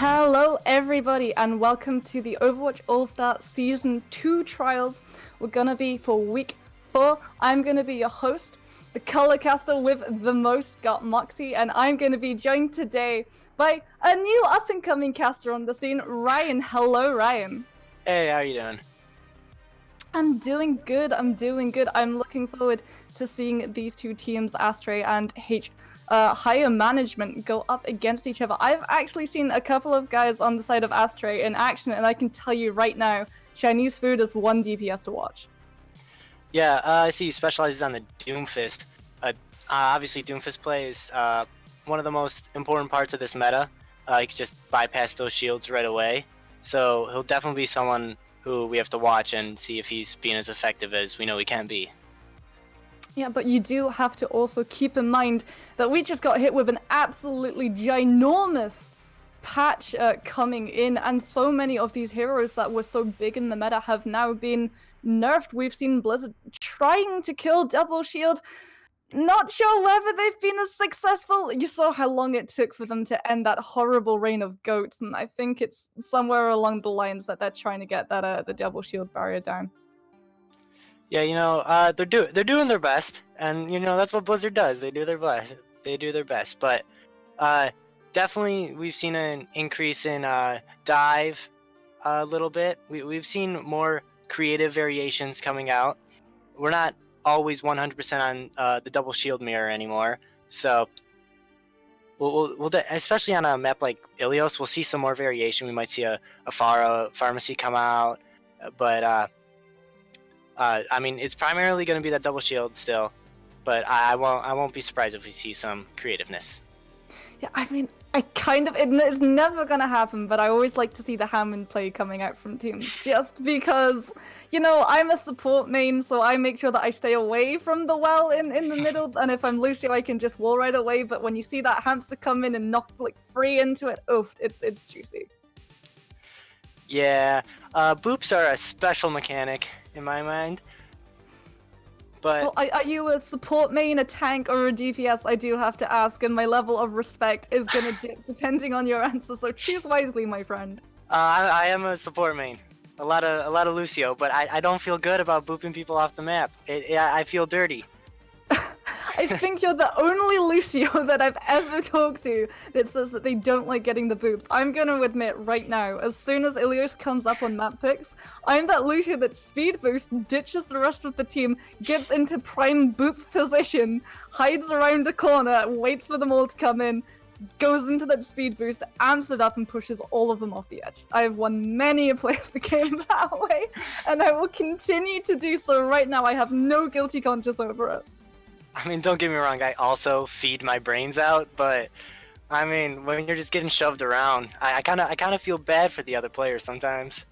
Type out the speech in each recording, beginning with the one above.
Hello everybody and welcome to the Overwatch All-Star Season 2 trials. We're gonna be for week 4. I'm gonna be your host, the color caster with the most, Got Moxie, and I'm gonna be joined today by a new up-and-coming caster on the scene, Ryan. Hello, Ryan. Hey, how you doing? I'm doing good. I'm looking forward to seeing these two teams, Astray and higher management, go up against each other. I've actually seen a couple of guys on the side of Astray in action, and I can tell you right now, Chinese food is one DPS to watch. Yeah, I see he specializes on the Doomfist. Obviously, Doomfist play is one of the most important parts of this meta. He can just bypass those shields right away. So he'll definitely be someone who we have to watch and see if he's being as effective as we know he can be. Yeah, but you do have to also keep in mind that we just got hit with an absolutely ginormous patch coming in, and so many of these heroes that were so big in the meta have now been nerfed. We've seen Blizzard trying to kill Double Shield. Not sure whether they've been as successful. You saw how long it took for them to end that horrible reign of goats, and I think it's somewhere along the lines that they're trying to get that the Double Shield barrier down. Yeah, they're doing their best, and that's what Blizzard does. They do their best. But definitely we've seen an increase in dive a little bit. We've seen more creative variations coming out. We're not always 100% on the double shield mirror anymore, so we'll especially on a map like Ilios, we'll see some more variation. We might see a pharmacy come out, but I mean, it's primarily going to be that double shield still, but I won't be surprised if we see some creativeness. Yeah, I mean, it's never gonna happen, but I always like to see the Hammond play coming out from teams, just because, I'm a support main, so I make sure that I stay away from the well in the middle, and if I'm Lucio, I can just wall right away, but when you see that hamster come in and knock, like, 3 into it, oof, it's juicy. Yeah, boops are a special mechanic, in my mind. But well, are you a support main, a tank, or a DPS? I do have to ask, and my level of respect is gonna dip depending on your answer. So choose wisely, my friend. I am a support main, a lot of Lucio, but I don't feel good about booping people off the map. I feel dirty. I think you're the only Lucio that I've ever talked to that says that they don't like getting the boops. I'm gonna admit right now, as soon as Ilios comes up on map picks, I'm that Lucio that speed boost, ditches the rest of the team, gets into prime boop position, hides around a corner, waits for them all to come in, goes into that speed boost, amps it up, and pushes all of them off the edge. I have won many a play of the game that way, and I will continue to do so. Right now, I have no guilty conscience over it. I mean, don't get me wrong, I also feed my brains out, but I mean, when you're just getting shoved around, I kind of feel bad for the other players sometimes.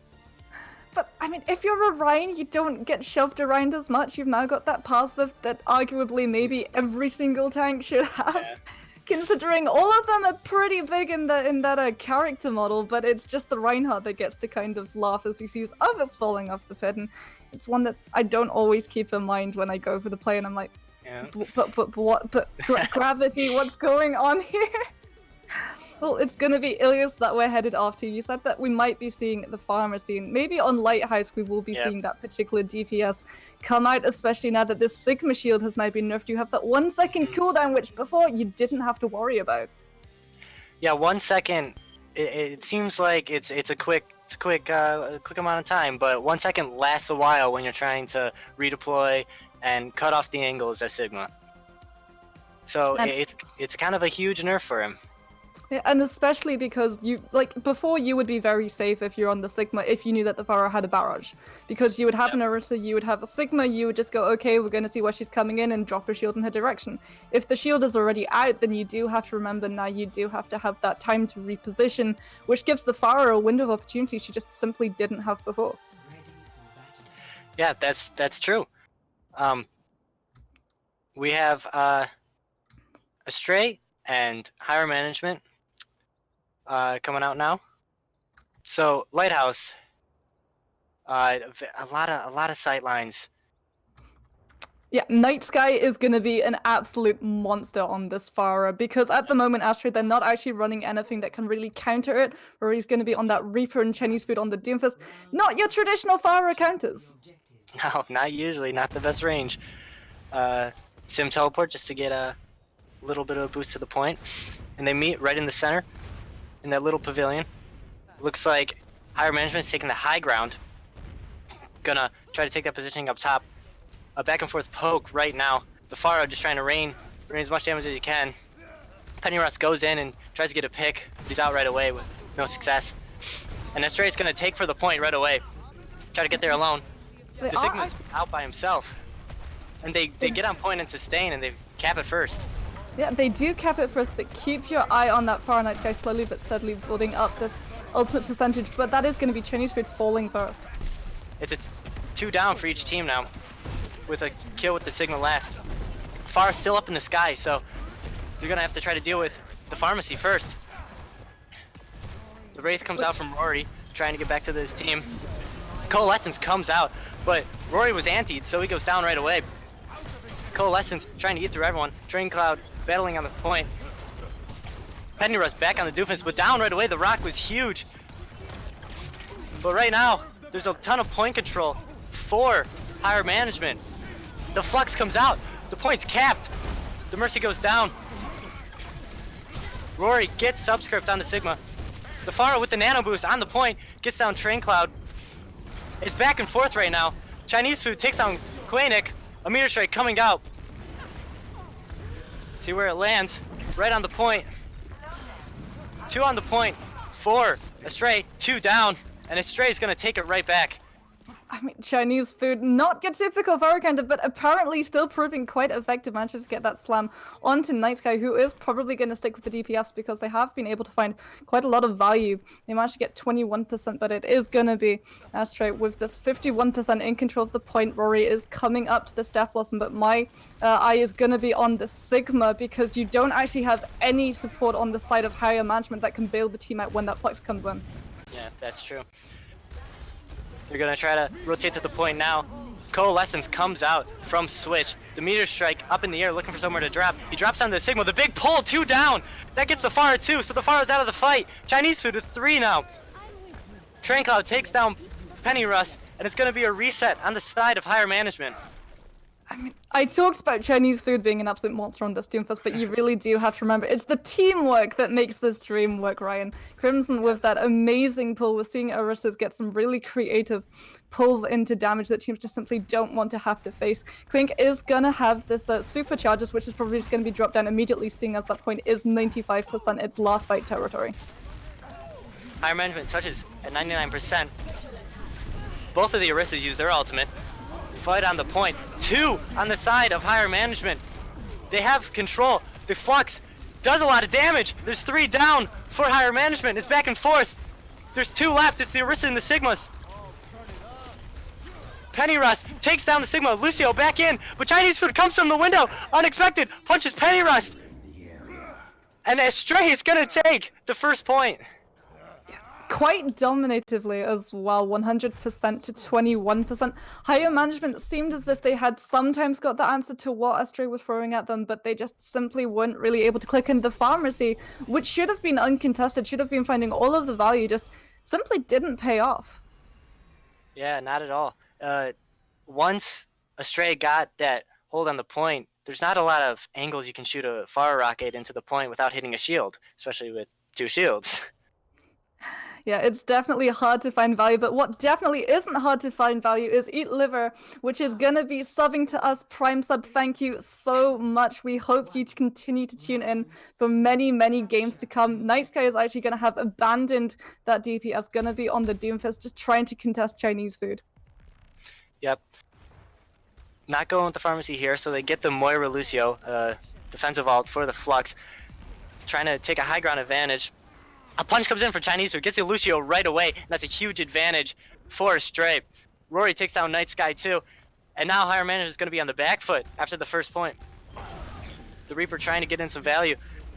But, I mean, if you're a Ryan, you don't get shoved around as much. You've now got that passive that arguably maybe every single tank should have. Yeah. Considering all of them are pretty big in that character model, but it's just the Reinhardt that gets to kind of laugh as he sees others falling off the pit, and it's one that I don't always keep in mind when I go for the play, and I'm like, yeah. But gravity, what's going on here? Well, it's gonna be Ilios that we're headed off to. You said that we might be seeing the farmer scene. Maybe on Lighthouse we will be seeing that particular DPS come out, especially now that this Sigma shield has now been nerfed. You have that 1 second cooldown, which before you didn't have to worry about. Yeah, 1 second. It seems like it's a quick amount of time, but 1 second lasts a while when you're trying to redeploy and cut off the angles as Sigma. So it's kind of a huge nerf for him. Yeah, and especially because before you would be very safe if you're on the Sigma if you knew that the Pharah had a barrage. Because you would have an Orisa, you would have a Sigma, you would just go, okay, we're gonna see where she's coming in and drop a shield in her direction. If the shield is already out, then you do have to remember now you do have to have that time to reposition, which gives the Pharah a window of opportunity she just simply didn't have before. Yeah, that's true. We have Astray and higher management coming out now. So Lighthouse, a lot of sight lines. Yeah, Night Sky is going to be an absolute monster on this Pharah because at the moment, Astray, they're not actually running anything that can really counter it, or he's going to be on that Reaper and Chinese food on the Doomfist. Not your traditional Pharah counters. No, not usually, not the best range. Sim teleport just to get a little bit of a boost to the point. And they meet right in the center, in that little pavilion. Looks like higher management's taking the high ground. Gonna try to take that positioning up top. A back and forth poke right now. The Pharah just trying to rain as much damage as he can. Pennyroth goes in and tries to get a pick, but he's out right away with no success. And Astray's gonna take for the point right away. Try to get there alone. The Sigma's out by himself. And they get on point and sustain and they cap it first. Yeah, they do cap it first, but keep your eye on that Pharah Night Sky slowly but steadily building up this ultimate percentage, but that is going to be Chinese food falling first. It's a 2 down for each team now, with a kill with the Sigma last. Pharah's still up in the sky, so you're gonna have to try to deal with the pharmacy first. The Wraith comes out from Rory, trying to get back to his team. Coalescence comes out, but Rory was antied, so he goes down right away. Coalescence trying to get through everyone. Drain Cloud battling on the point. Pennyrush back on the Doofus, but down right away. The rock was huge. But right now, there's a ton of point control for higher management. The Flux comes out. The point's capped. The Mercy goes down. Rory gets Subscript on the Sigma. The Pharah with the Nano Boost on the point gets down Train Cloud. It's back and forth right now. Chinese food takes down Quainik. A meteor strike coming out. See where it lands. Right on the point. 2 on the point. 4. Astray. 2 down. And Astray's gonna take it right back. I mean, Chinese food, not your typical Pharah counter, but apparently still proving quite effective. Manages to get that slam onto Night Sky, who is probably going to stick with the DPS because they have been able to find quite a lot of value. They managed to get 21%, but it is going to be Astray with this 51% in control of the point. Rory is coming up to this Death Blossom, but my eye is going to be on the Sigma because you don't actually have any support on the side of higher management that can bail the team out when that Flux comes in. Yeah, that's true. They're gonna try to rotate to the point now. Coalescence comes out from Switch. The meteor strike up in the air looking for somewhere to drop. He drops down to the Sigma. The big pull, 2 down. That gets the Pharah 2, so the Pharah's out of the fight. Chinese food with 3 now. Train Cloud takes down Pennyrush, and it's gonna be a reset on the side of higher management. I mean, I talked about Chinese food being an absolute monster on this Doomfist, but you really do have to remember, it's the teamwork that makes this dream work, Ryan. Crimson with that amazing pull, we're seeing Orissa's get some really creative pulls into damage that teams just simply don't want to have to face. Quink is gonna have this supercharges, which is probably just gonna be dropped down immediately, seeing as that point is 95% its last fight territory. Higher management touches at 99%. Both of the Orissas use their ultimate. Fight on the point. 2 on the side of higher management. They have control. The Flux does a lot of damage. There's 3 down for higher management. It's back and forth. There's 2 left. It's the Orisa and the Sigmas. Pennyrush takes down the Sigma. Lucio back in, but Chinese food comes from the window. Unexpected. Punches Pennyrush. And Astray is gonna take the first point. Quite dominatively as well, 100% to 21%. Higher management seemed as if they had sometimes got the answer to what Astray was throwing at them, but they just simply weren't really able to click. And the pharmacy, which should have been uncontested, should have been finding all of the value, just simply didn't pay off. Yeah, not at all. Once Astray got that hold on the point, there's not a lot of angles you can shoot a Pharah rocket into the point without hitting a shield, especially with 2 shields. Yeah, it's definitely hard to find value, but what definitely isn't hard to find value is Eat Liver, which is gonna be subbing to us. Prime sub, thank you so much. We hope you continue to tune in for many, many games to come. Night Sky is actually gonna have abandoned that DPS, gonna be on the Doomfist, just trying to contest Chinese food. Yep. Not going with the pharmacy here, so they get the Moira Lucio, defensive ult for the Flux, trying to take a high ground advantage. A punch comes in for Chinese food, gets the Lucio right away, and that's a huge advantage for Astray. Rory takes down Night Sky too, and now higher manager is going to be on the back foot after the first point. The Reaper trying to get in some value,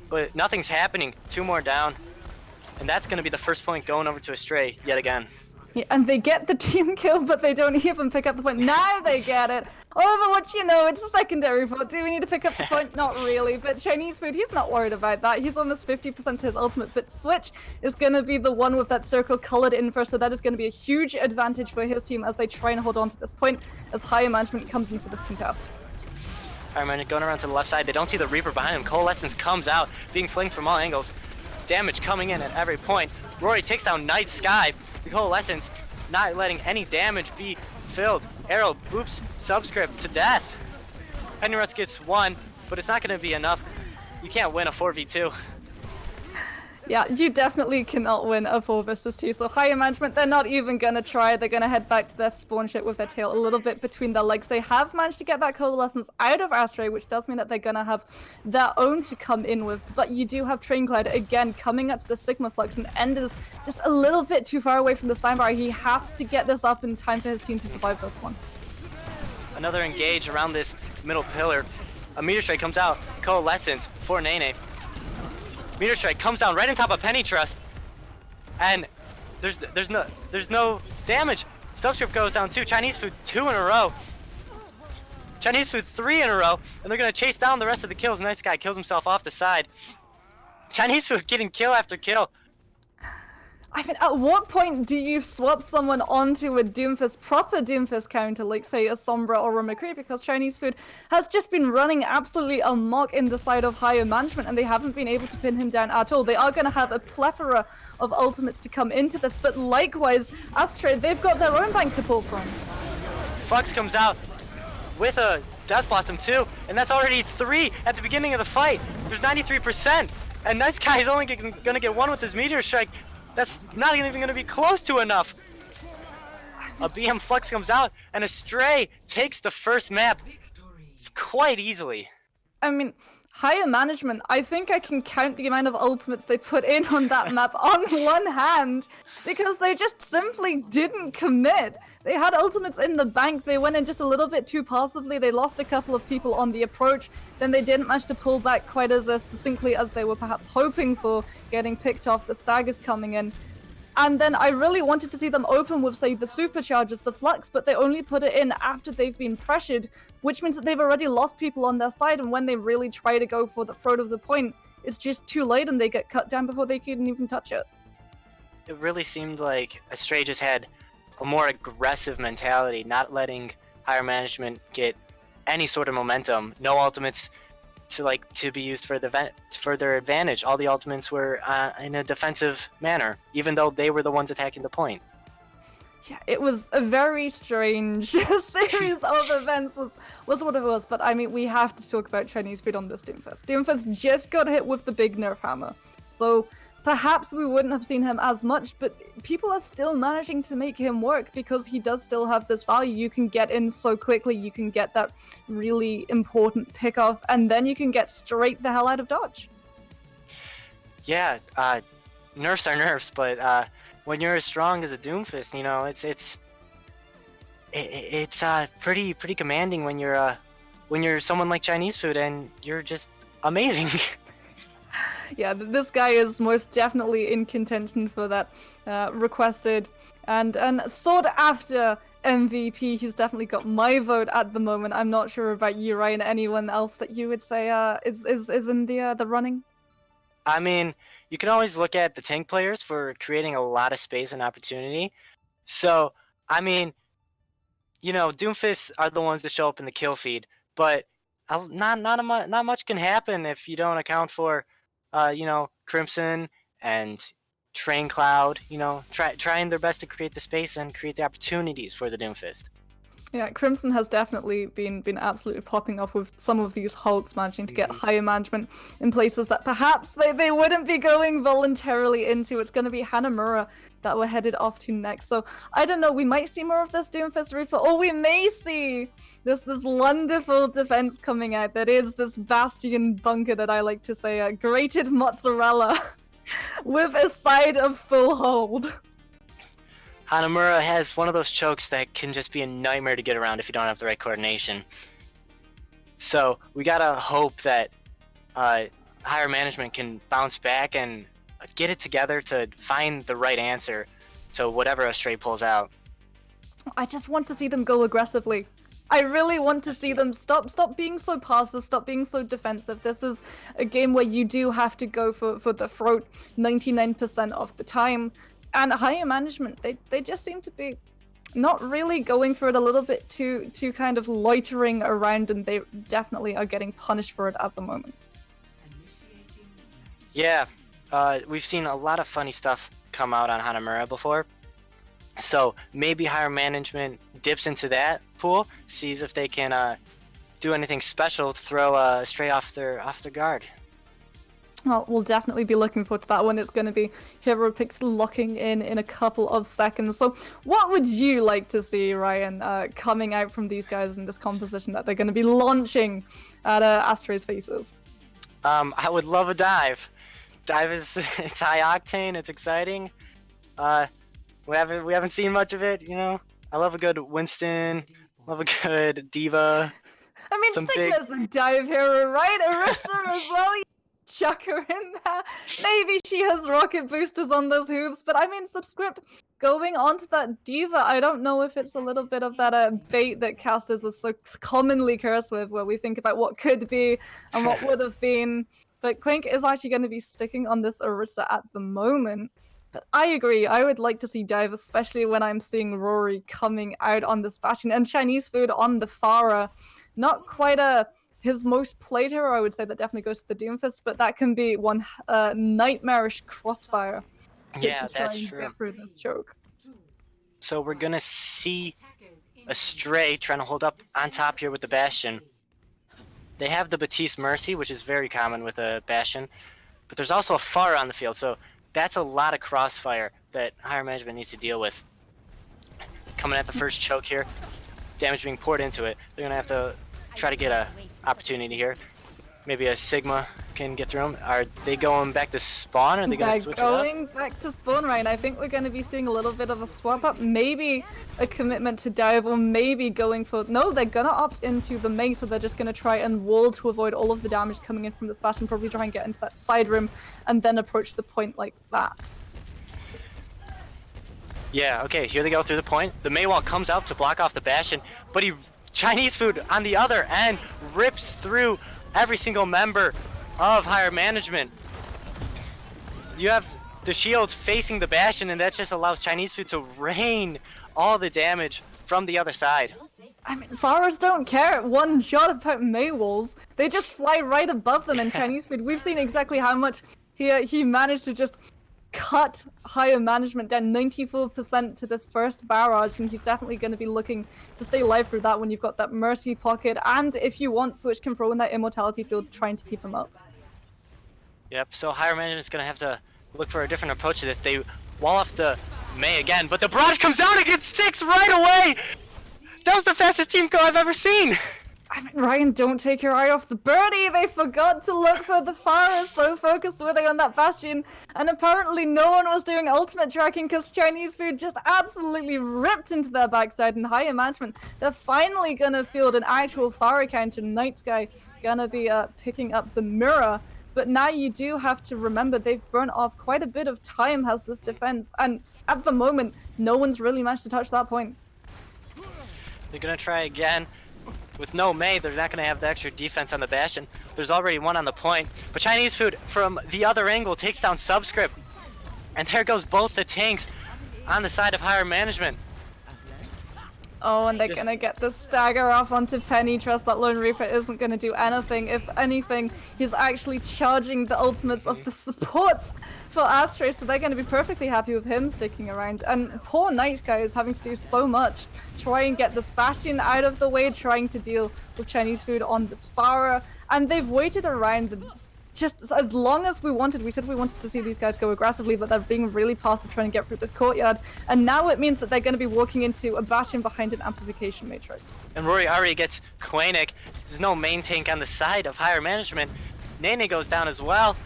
but nothing's happening. 2 more down, and that's going to be the first point going over to Astray yet again. Yeah, and they get the team kill, but they don't even pick up the point. Now they get it. Overwatch, you know, it's a secondary fault. Do we need to pick up the point? Not really. But Chinese food, he's not worried about that. He's almost 50% to his ultimate. But Switch is going to be the one with that circle colored in first, so that is going to be a huge advantage for his team as they try and hold on to this point as Higher Management comes in for this contest. Higher Management going around to the left side. They don't see the Reaper behind him. Coalescence comes out, being flanked from all angles. Damage coming in at every point. Rory takes down Night Sky. The Coalescence not letting any damage be filled. Arrow boops Subscript to death. Pennyruts gets one, but it's not going to be enough. You can't win a 4v2. Yeah, you definitely cannot win a 4 versus 2. So Higher Management, they're not even going to try. They're going to head back to their spawn ship with their tail a little bit between their legs. They have managed to get that Coalescence out of Astray, which does mean that they're going to have their own to come in with. But you do have Train Cloud again coming up to the Sigma Flux, and End is just a little bit too far away from the sandbar. He has to get this up in time for his team to survive this one. Another engage around this middle pillar. A Meteor Strike comes out. Coalescence for Nene. Meteor Strike comes down right on top of Penny Trust, and there's no damage. Subscript goes down too. Chinese Food 2 in a row. Chinese Food 3 in a row, and they're gonna chase down the rest of the kills. Nice guy kills himself off the side. Chinese Food getting kill after kill. I mean, at what point do you swap someone onto a Doomfist, proper Doomfist counter, like say a Sombra or a McCree, because Chinese Food has just been running absolutely amok in the side of Higher Management, and they haven't been able to pin him down at all. They are going to have a plethora of ultimates to come into this, but likewise, Astray, they've got their own bank to pull from. Flux comes out with a Death Blossom too, and that's already 3 at the beginning of the fight. There's 93%, and Nice Guy is only going to get 1 with his Meteor Strike. That's not even going to be close to enough. A BM Flux comes out, and Astray takes the first map quite easily. I mean, Higher Management, I think I can count the amount of ultimates they put in on that map on one hand, because they just simply didn't commit. They had ultimates in the bank, they went in just a little bit too passively, they lost a couple of people on the approach, then they didn't manage to pull back quite as succinctly as they were perhaps hoping for, getting picked off, the Staggers coming in. And then I really wanted to see them open with, say, the Superchargers, the Flux, but they only put it in after they've been pressured, which means that they've already lost people on their side, and when they really try to go for the throat of the point, it's just too late and they get cut down before they can even touch it. It really seemed like Astray just had a more aggressive mentality, not letting Higher Management get any sort of momentum. No ultimates to be used for their advantage. All the ultimates were in a defensive manner, even though they were the ones attacking the point. Yeah, it was a very strange series of events was what it was, but I mean, we have to talk about Chinese Food on this Doomfist. Doomfist just got hit with the big nerf hammer, so perhaps we wouldn't have seen him as much, but people are still managing to make him work because he does still have this value. You can get in so quickly, you can get that really important pick-off, and then you can get straight the hell out of dodge. Yeah, nerfs are nerfs, but when you're as strong as a Doomfist, you know, it's pretty commanding when you're someone like Chinese Food and you're just amazing. Yeah, this guy is most definitely in contention for that requested and sought after MVP. He's definitely got my vote at the moment. I'm not sure about you, Ryan. Anyone else that you would say is in the running? I mean, you can always look at the tank players for creating a lot of space and opportunity. So, I mean, you know, Doomfists are the ones that show up in the kill feed, but not much can happen if you don't account for you know, Crimson and Train Cloud, you know, trying their best to create the space and create the opportunities for the Doomfist. Yeah, Crimson has definitely been absolutely popping off with some of these halts, managing to get Higher Management in places that perhaps they wouldn't be going voluntarily into. It's going to be Hanamura that we're headed off to next. So, I don't know, we might see more of this Doomfist Reaper, or we may see this wonderful defense coming out that is this Bastion bunker that I like to say, grated mozzarella with a side of full hold. Hanamura has one of those chokes that can just be a nightmare to get around if you don't have the right coordination. So we gotta hope that Higher Management can bounce back and get it together to find the right answer to whatever Astray pulls out. I just want to see them go aggressively. I really want to see them stop being so passive, stop being so defensive. This is a game where you do have to go for the throat 99% of the time. And higher management, they just seem to be not really going for it, a little bit too kind of loitering around, and they definitely are getting punished for it at the moment. Yeah, we've seen a lot of funny stuff come out on Hanamura before. So maybe higher management dips into that pool, sees if they can do anything special to throw Astray off their guard. Well, we'll definitely be looking forward to that one. It's going to be hero picks locking in a couple of seconds. So what would you like to see, Ryan, coming out from these guys in this composition that they're going to be launching at Astray's faces? I would love a dive. Dive is it's high octane, it's exciting. We haven't seen much of it, you know. I love a good Winston, love a good Diva. I mean, Sigma's a dive hero, right? Arista as well. Chuck her in there. Maybe she has rocket boosters on those hooves, but I mean, Subscript going onto that Diva, I don't know if it's a little bit of that bait that casters are so commonly cursed with, where we think about what could be and what would have been. But Quink is actually going to be sticking on this Arista at the moment. But I agree, I would like to see Dive, especially when I'm seeing Rory coming out on this Bastion, and Chinese food on the Pharah. Not quite his most played hero, I would say that definitely goes to the Doomfist, but that can be one nightmarish crossfire to try and get through this choke. So we're gonna see Astray trying to hold up on top here with the Bastion. They have the Batiste Mercy, which is very common with a Bastion, but there's also a Pharah on the field, so that's a lot of crossfire that higher management needs to deal with. Coming at the first choke here, damage being poured into it. They're gonna have to try to get a opportunity here. Maybe a Sigma can get through them. Are they going back to spawn, or are they going to switch it up? They're going back to spawn, Ryan. I think we're going to be seeing a little bit of a swap up. Maybe a commitment to dive, or maybe going for... No, they're going to opt into the main, so they're just going to try and wall to avoid all of the damage coming in from this Bastion, probably try and get into that side room, and then approach the point like that. Yeah, okay, here they go through the point. The Maywall comes out to block off the Bastion, but Chinese food on the other end rips through every single member of higher management. You have the shields facing the Bastion, and that just allows Chinese food to rain all the damage from the other side. I mean, Pharahs don't care one shot about Maywalls. They just fly right above them in Chinese food. We've seen exactly how much he managed to just cut higher management down 94% to this first barrage, and he's definitely going to be looking to stay alive through that when you've got that Mercy pocket, and if you want, Switch can throw in that Immortality field trying to keep him up. Yep, so higher management's going to have to look for a different approach to this. They wall off the May again, but the barrage comes down and gets 6 right away! That was the fastest team go I've ever seen! I mean, Ryan, don't take your eye off the birdie. They forgot to look for the Pharah, so focused were they on that Bastion. And apparently no one was doing ultimate tracking because Chinese food just absolutely ripped into their backside, and higher management, they're finally gonna field an actual Pharah counter. Night Sky gonna be picking up the mirror. But now you do have to remember they've burnt off quite a bit of time as this defense, and at the moment, no one's really managed to touch that point. They're gonna try again. With no May, they're not going to have the extra defense on the Bastion. There's already one on the point. But Chinese food, from the other angle, takes down Subscript. And there goes both the tanks on the side of higher management. Oh, and they're going to get the stagger off onto Penny. Trust that Lone Reaper isn't going to do anything. If anything, he's actually charging the ultimates of the supports for Astray, so they're going to be perfectly happy with him sticking around. And poor Night Sky is having to do so much. Try and get this Bastion out of the way, trying to deal with Chinese food on this Pharah. And they've waited around just as long as we wanted. We said we wanted to see these guys go aggressively, but they're being really passive trying to get through this courtyard. And now it means that they're going to be walking into a Bastion behind an amplification matrix. And Rory already gets Quainik. There's no main tank on the side of higher management. Nene goes down as well.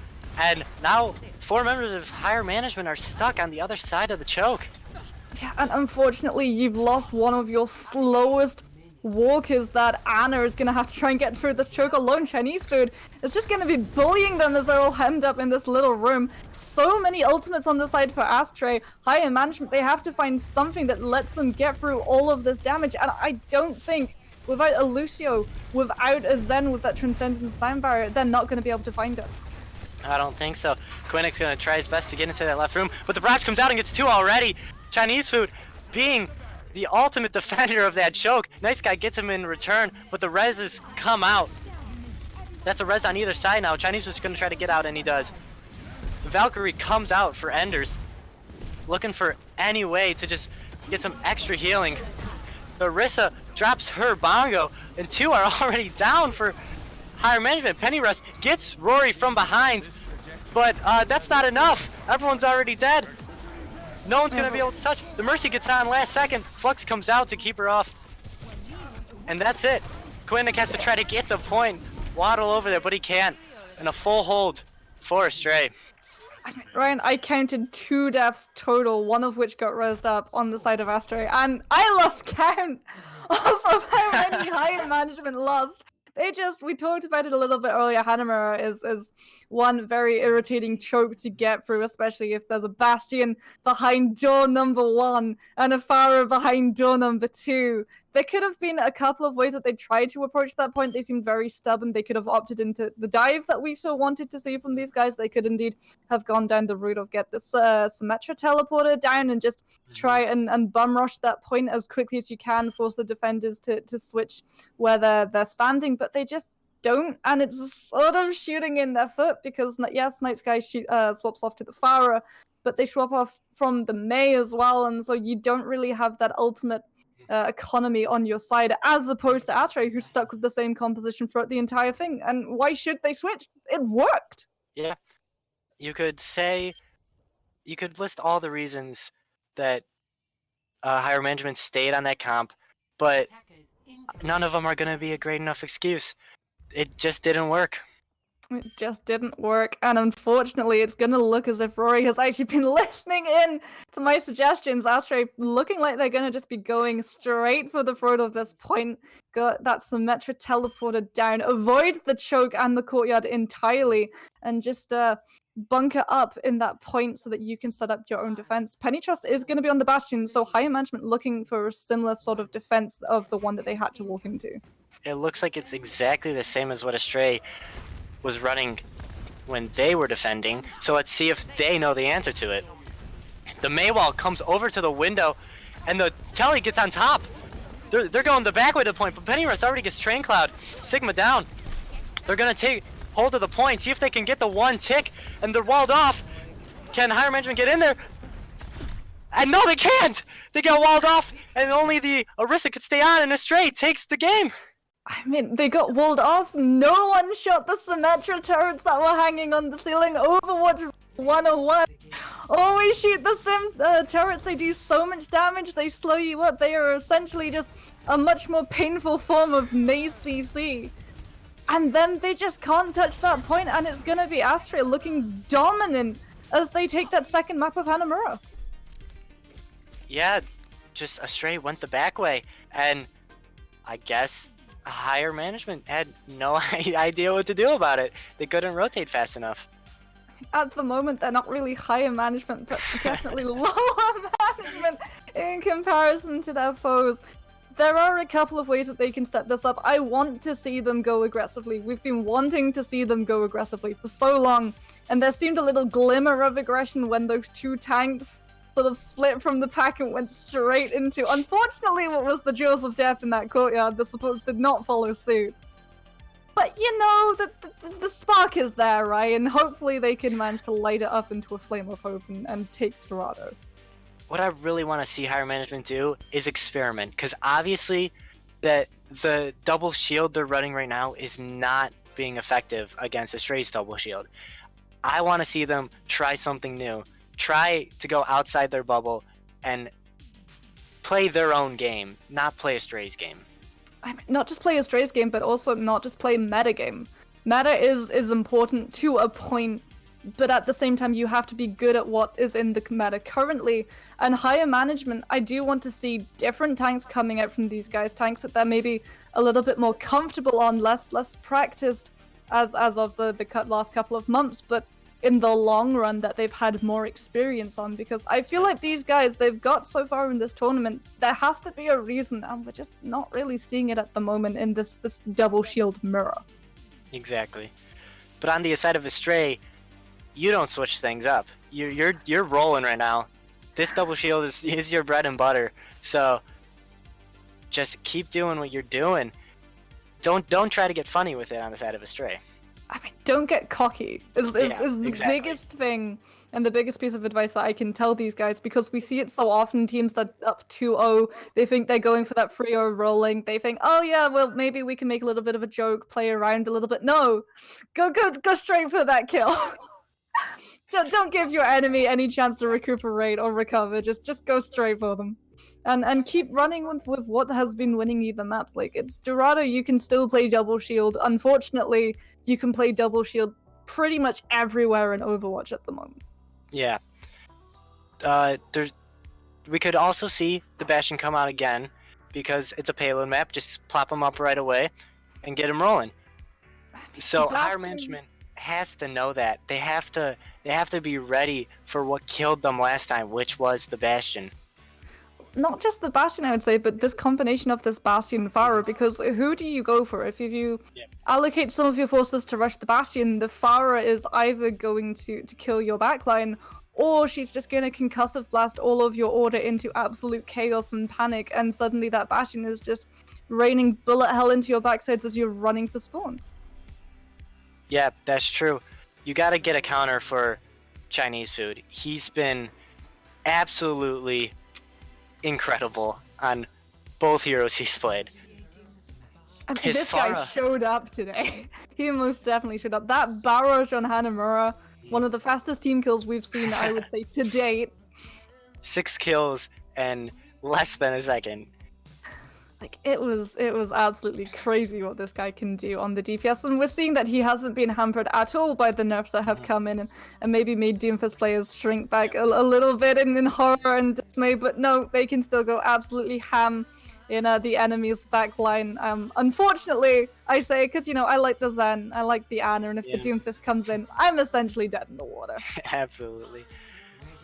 And now 4 members of higher management are stuck on the other side of the choke. Yeah, and unfortunately, you've lost one of your slowest walk is that Anna is going to have to try and get through this choke alone. Chinese food is just going to be bullying them as they're all hemmed up in this little room. So many ultimates on the side for Astray. Higher management, they have to find something that lets them get through all of this damage. And I don't think without a Lucio, without a Zen with that Transcendence Sound Barrier, they're not going to be able to find it. I don't think so. Quinnick's going to try his best to get into that left room, but the barrage comes out and gets 2 already. Chinese food being the ultimate defender of that choke. Nice Guy gets him in return, but the reses come out. That's a res on either side now. Chinese is going to try to get out, and he does. Valkyrie comes out for Enders, looking for any way to just get some extra healing. Orisa drops her bongo, and 2 are already down for Higher Management. Pennyrush gets Rory from behind, but that's not enough. Everyone's already dead. No one's going to be able to touch. The Mercy gets on last second. Flux comes out to keep her off. And that's it. Quinnick has to try to get to point, waddle over there, but he can't. And a full hold for Astray. Ryan, I counted 2 deaths total, one of which got rezzed up on the side of Astray, and I lost count of how many Higher Management lost. We talked about it a little bit earlier. Hanamura is one very irritating choke to get through, especially if there's a Bastion behind door number 1 and a Pharah behind door number 2. There could have been a couple of ways that they tried to approach that point. They seemed very stubborn. They could have opted into the dive that we so wanted to see from these guys. They could indeed have gone down the route of get this Symmetra teleporter down and just try and bum rush that point as quickly as you can, force the defenders to switch where they're standing, but they just don't, and it's sort of shooting in their foot because, yes, Night Sky swaps off to the Pharah, but they swap off from the Mei as well, and so you don't really have that ultimate economy on your side, as opposed to Astray, who's stuck with the same composition throughout the entire thing. And why should they switch? It worked! Yeah. You could list all the reasons that Higher Management stayed on that comp, but none of them are going to be a great enough excuse. It just didn't work. It just didn't work, and unfortunately it's gonna look as if Rory has actually been listening in to my suggestions. Astray looking like they're gonna just be going straight for the throat of this point. Got that Symmetra teleported down, avoid the choke and the courtyard entirely, and just bunker up in that point so that you can set up your own defense. Pennytrust is gonna be on the Bastion, so Higher Management looking for a similar sort of defense of the one that they had to walk into. It looks like it's exactly the same as what Astray was running when they were defending, so let's see if they know the answer to it. The Maywall comes over to the window, and the Telly gets on top. They're going the back way to the point, but Pennyrush already gets Train Cloud. Sigma down. They're gonna take hold of the point, see if they can get the 1 tick, and they're walled off. Can Higher Management get in there? And no, they can't! They got walled off, and only the Orisa could stay on, and Astray takes the game. I mean, they got walled off. No one shot the Symmetra turrets that were hanging on the ceiling. Overwatch 101. Always shoot the turrets. They do so much damage. They slow you up. They are essentially just a much more painful form of maze CC. And then they just can't touch that point, and it's gonna be Astray looking dominant as they take that second map of Hanamura. Yeah, just Astray went the back way, and I guess Higher Management had no idea what to do about it. They couldn't rotate fast enough. At the moment, they're not really Higher Management, but definitely lower management in comparison to their foes. There are a couple of ways that they can set this up. I want to see them go aggressively. We've been wanting to see them go aggressively for so long, and there seemed a little glimmer of aggression when those 2 tanks sort of split from the pack and went straight into, unfortunately, what was the jaws of death in that courtyard. The supports did not follow suit. But you know, the spark is there, right? And hopefully they can manage to light it up into a flame of hope and take Dorado. What I really want to see Higher Management do is experiment, because obviously the double shield they're running right now is not being effective against Astray's double shield. I want to see them try something new. Try to go outside their bubble and play their own game, not play Astray's game. I mean, not just play Astray's game, but also not just play meta game. Meta is important to a point, but at the same time, you have to be good at what is in the meta currently. And higher management, I do want to see different tanks coming out from these guys, tanks that they're maybe a little bit more comfortable on, less practiced as of the last couple of months, but in the long run that they've had more experience on, because I feel like these guys, they've got so far in this tournament, there has to be a reason, and we're just not really seeing it at the moment in this double shield mirror. Exactly. But on the side of Astray, you don't switch things up. You're rolling right now. This double shield is your bread and butter. So just keep doing what you're doing. Don't try to get funny with it on the side of Astray. I mean, don't get cocky is the exactly. biggest thing and the biggest piece of advice that I can tell these guys, because we see it so often. Teams that up 2-0, they think they're going for that 3-0 rolling. They think, oh yeah, well, maybe we can make a little bit of a joke, play around a little bit. No, go straight for that kill. Don't give your enemy any chance to recuperate or recover. Just go straight for them. And keep running with what has been winning you the maps. Like, it's Dorado, you can still play double shield. Unfortunately, you can play double shield pretty much everywhere in Overwatch at the moment. Yeah. We could also see the Bastion come out again, because it's a payload map. Just plop them up right away and get them rolling. So higher management has to know that. They have to be ready for what killed them last time, which was the Bastion. Not just the Bastion, I would say, but this combination of this Bastion and Pharah, because who do you go for? If you allocate some of your forces to rush the Bastion, the Pharah is either going to kill your backline, or she's just going to concussive blast all of your order into absolute chaos and panic, and suddenly that Bastion is just raining bullet hell into your backsides as you're running for spawn. Yeah, that's true. You got to get a counter for Chinese food. He's been absolutely incredible on both heroes he's played. I mean, this guy showed up today. He most definitely showed up. That barrage on Hanamura, one of the fastest team kills we've seen, I would say, to date. 6 kills in less than a second. Like, it was absolutely crazy what this guy can do on the DPS, and we're seeing that he hasn't been hampered at all by the nerfs that have come in and maybe made Doomfist players shrink back a little bit in horror and dismay, but no, they can still go absolutely ham in the enemy's backline. Unfortunately, I say, because, you know, I like the Zen, I like the Ana, and if the Doomfist comes in, I'm essentially dead in the water. Absolutely.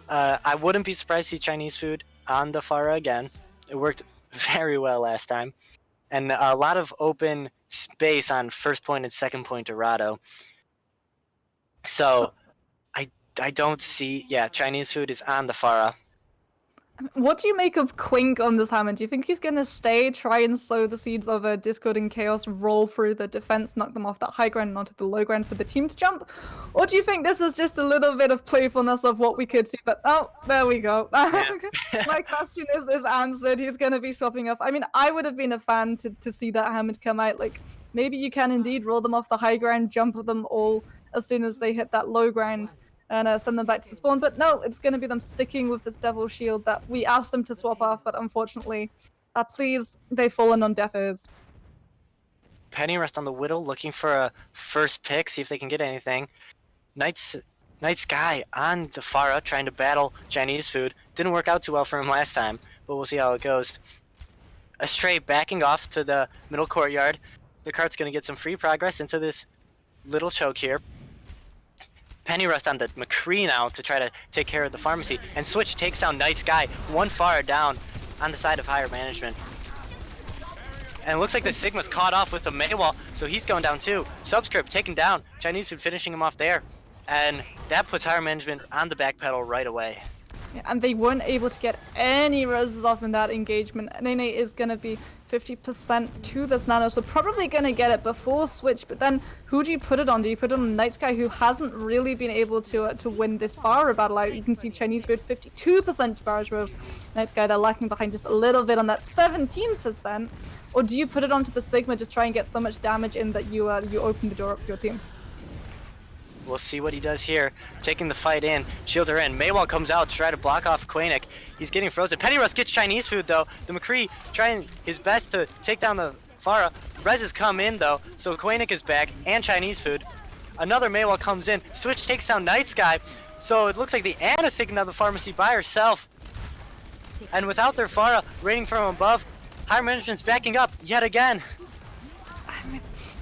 I wouldn't be surprised to see Chinese food on the Pharah again. It worked very well last time, and a lot of open space on first point and second point Dorado. So I don't see Chinese food is on the Pharah. What do you make of Quink on this Hammond? Do you think he's gonna stay, try and sow the seeds of discord and chaos, roll through the defense, knock them off that high ground and onto the low ground for the team to jump? Or do you think this is just a little bit of playfulness of what we could see? But oh, there we go. My question is answered. He's gonna be swapping off. I mean, I would have been a fan to see that Hammond come out. Like, maybe you can indeed roll them off the high ground, jump them all as soon as they hit that low ground, and send them back to the spawn. But no, it's going to be them sticking with this Devil Shield that we asked them to swap off, but unfortunately, please, they've fallen on deaf ears. Penny Rest on the Widow, looking for a first pick, see if they can get anything. Night Sky on the Pharah, trying to battle Chinese food. Didn't work out too well for him last time, but we'll see how it goes. Astray backing off to the middle courtyard. The cart's going to get some free progress into this little choke here. Penny Rust on the McCree now to try to take care of the pharmacy, and Switch takes down Night Sky, one Pharah down on the side of higher management. And it looks like the Sigma's caught off with the Maywall, so he's going down too. Subscript taken down, Chinese food finishing him off there, and that puts higher management on the back pedal right away. Yeah, and they weren't able to get any reses off in that engagement. Nene is going to be 50% to this Nano, so probably going to get it before Switch, but then who do you put it on? Do you put it on Night Sky, who hasn't really been able to win this Pharah battle out? You can see Chinese food 52% barrage moves. Night Sky, they're lacking behind just a little bit on that 17%. Or do you put it onto the Sigma, just try and get so much damage in that you open the door up for your team? We'll see what he does here. Taking the fight in. Shields are in. Maywall comes out to try to block off Quainik. He's getting frozen. Penny Rust gets Chinese food though. The McCree trying his best to take down the Pharah. Reses come in though, so Quainik is back and Chinese food. Another Maywall comes in. Switch takes down Night Sky. So it looks like the Ana's taking down the pharmacy by herself. And without their Pharah raining from above, Higher Management's backing up yet again.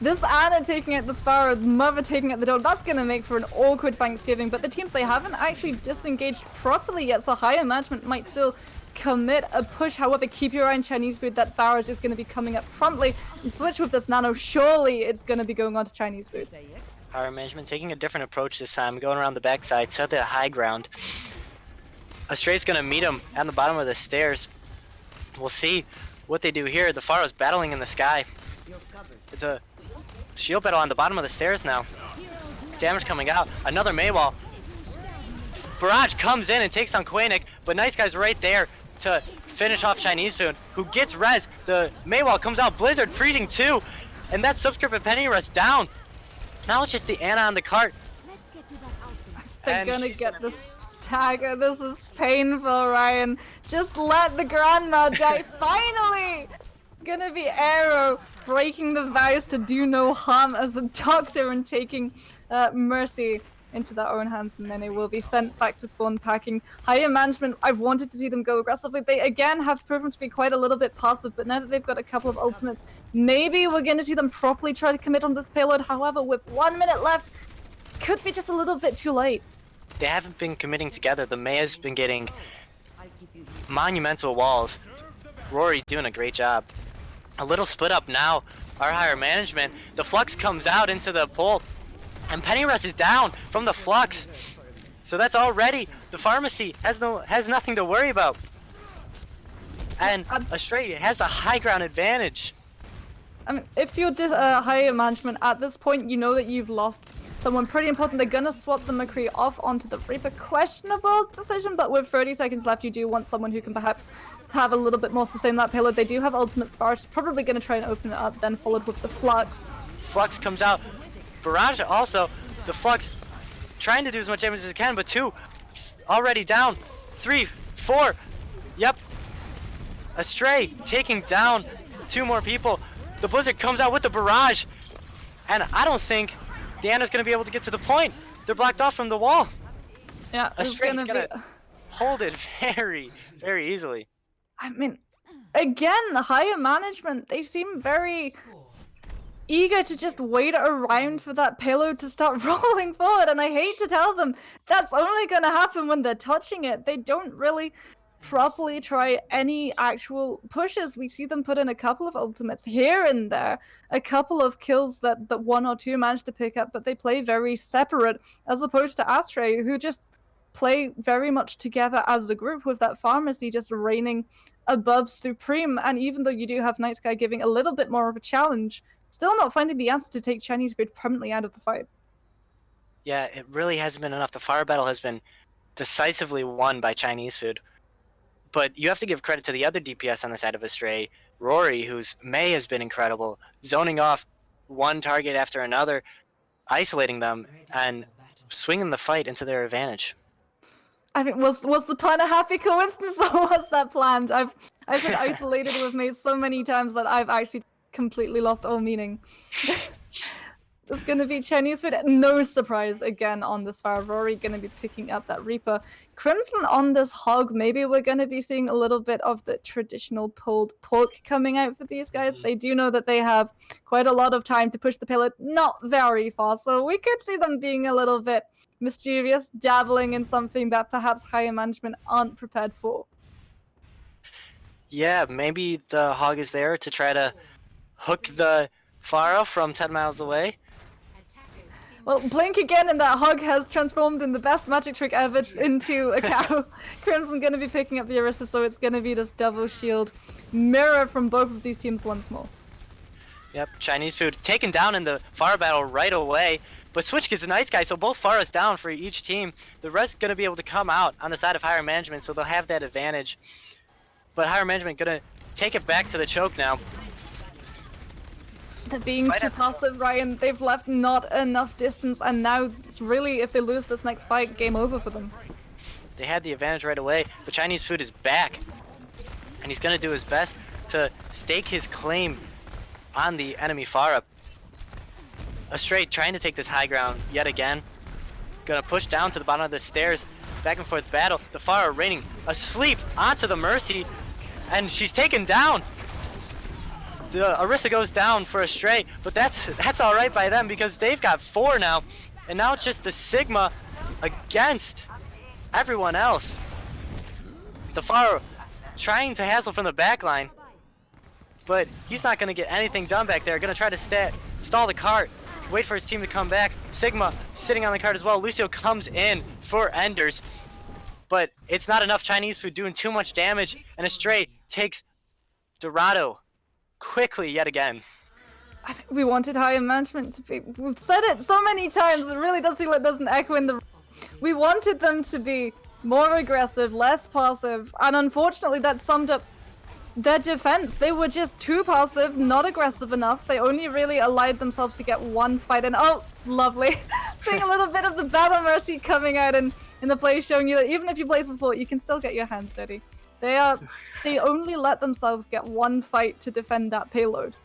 This Ana taking out the Sparrow, Mother taking out the dog, that's gonna make for an awkward Thanksgiving, but the teams, they haven't actually disengaged properly yet, so Higher Management might still commit a push. However, keep your eye on Chinese food, that barrage is gonna be coming up promptly. And Switch with this Nano, surely it's gonna be going on to Chinese food. Higher Management taking a different approach this time, going around the backside to the high ground. Astray's gonna meet him at the bottom of the stairs. We'll see what they do here. The Pharaoh's battling in the sky. It's a shield battle on the bottom of the stairs now. Damage coming out. Another Maywall. Barrage comes in and takes down Quanic, but Nice Guy's right there to finish off Chinese Food, who gets res. The Maywall comes out. Blizzard freezing too, and that Subscript and Penny Rest down. Now it's just the Ana on the cart. They're gonna get this Stagger. This is painful, Ryan. Just let the grandma die. Finally! Gonna be Arrow breaking the vows to do no harm as a doctor and taking Mercy into their own hands, and then it will be sent back to spawn packing. Higher Management, I've wanted to see them go aggressively. They again have proven to be quite a little bit passive, but now that they've got a couple of ultimates, maybe we're going to see them properly try to commit on this payload. However, with 1 minute left, could be just a little bit too late. They haven't been committing together. The Maya's been getting monumental walls. Rory doing a great job. A little split up now. Our Higher Management. The Flux comes out into the pole. And Pennyrush is down from the Flux. So that's already, the Pharmacy has nothing to worry about. And Astray has the high ground advantage. I mean, if you're Higher Management at this point, you know that you've lost someone pretty important. They're gonna swap the McCree off onto the Reaper. Questionable decision, but with 30 seconds left, you do want someone who can perhaps have a little bit more sustain that payload. They do have ultimate Sparrow, probably gonna try and open it up, then followed with the Flux. Flux comes out. Barrage also. The Flux trying to do as much damage as it can, but 2 already down. 3, 4. Yep. Astray taking down 2 more people. The Blizzard comes out with the barrage, and I don't think Diana's gonna be able to get to the point. They're blocked off from the wall. Yeah, Astray's gonna hold it very, very easily. I mean, again, the Higher Management, they seem very eager to just wait around for that payload to start rolling forward, and I hate to tell them, that's only gonna happen when they're touching it. They don't really properly try any actual pushes. We see them put in a couple of ultimates here and there, a couple of kills that 1 or 2 managed to pick up, but they play very separate, as opposed to Astray, who just play very much together as a group, with that Pharmacy just reigning above Supreme. And even though you do have Night Sky giving a little bit more of a challenge, still not finding the answer to take Chinese Food permanently out of the fight. Yeah, it really hasn't been enough. The fire battle has been decisively won by Chinese Food. But you have to give credit to the other DPS on the side of Astray, Rory, whose May has been incredible, zoning off one target after another, isolating them, and swinging the fight into their advantage. I mean, was the plan a happy coincidence, or was that planned? I've been isolated with May so many times that I've actually completely lost all meaning. There's gonna be Chinese Food, no surprise again on this fire. Rory gonna be picking up that Reaper. Crimson on this Hog, maybe we're gonna be seeing a little bit of the traditional pulled pork coming out for these guys. They do know that they have quite a lot of time to push the payload, not very far, so we could see them being a little bit mischievous, dabbling in something that perhaps Higher Management aren't prepared for. Yeah, maybe the Hog is there to try to hook the Pharah from 10 miles away. Well, blink again and that Hog has transformed in the best magic trick ever into a cow. Crimson gonna be picking up the Orisa, so it's gonna be this double shield mirror from both of these teams once more. Yep, Chinese Food taken down in the Pharah battle right away, but Switch gets a nice guy, so both Pharahs down for each team. The rest gonna be able to come out on the side of Higher Management, so they'll have that advantage. But Higher Management gonna take it back to the choke now. They're being too passive, Ryan. They've left not enough distance, and now it's really, if they lose this next fight, game over for them. They had the advantage right away, but Chinese Food is back. And he's going to do his best to stake his claim on the enemy Pharah. Astray trying to take this high ground yet again. Gonna push down to the bottom of the stairs. Back and forth battle. The Pharah raining asleep onto the Mercy, and she's taken down. The Orisa goes down for Astray, but that's all right by them because they've got 4 now, and now it's just the Sigma against everyone else. The Pharah trying to hassle from the back line, but he's not gonna get anything done back there. Gonna try to stall the cart, wait for his team to come back. Sigma sitting on the cart as well. Lucio comes in for Enders, but it's not enough. Chinese food doing too much damage, and Astray takes Dorado quickly yet again. I think we wanted higher management to be. We've said it so many times. It really does feel like it doesn't echo in the. We wanted them to be more aggressive, less passive, and unfortunately that summed up their defense. They were just too passive, not aggressive enough. They only really allowed themselves to get 1 fight in. Oh, lovely. Seeing a little bit of the Battle Mercy coming out in the play, showing you that even if you play support, you can still get your hands dirty. They only let themselves get 1 fight to defend that payload.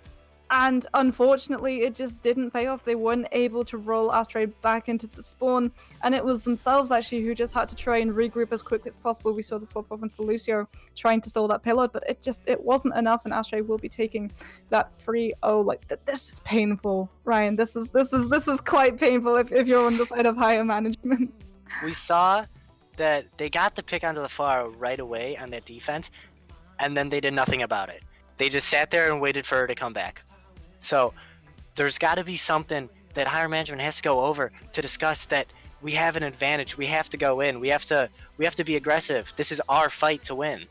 And unfortunately, it just didn't pay off. They weren't able to roll Astray back into the spawn, and it was themselves actually who just had to try and regroup as quickly as possible. We saw the swap off into Lucio trying to stall that payload, but it wasn't enough, and Astray will be taking that 3-0. Like, this is painful, Ryan. This is quite painful if you're on the side of higher management. We saw that they got the pick onto the Pharah right away on that defense, and then they did nothing about it. They just sat there and waited for her to come back. So there's got to be something that higher management has to go over to discuss that we have an advantage. We have to go in. We have to be aggressive. This is our fight to win.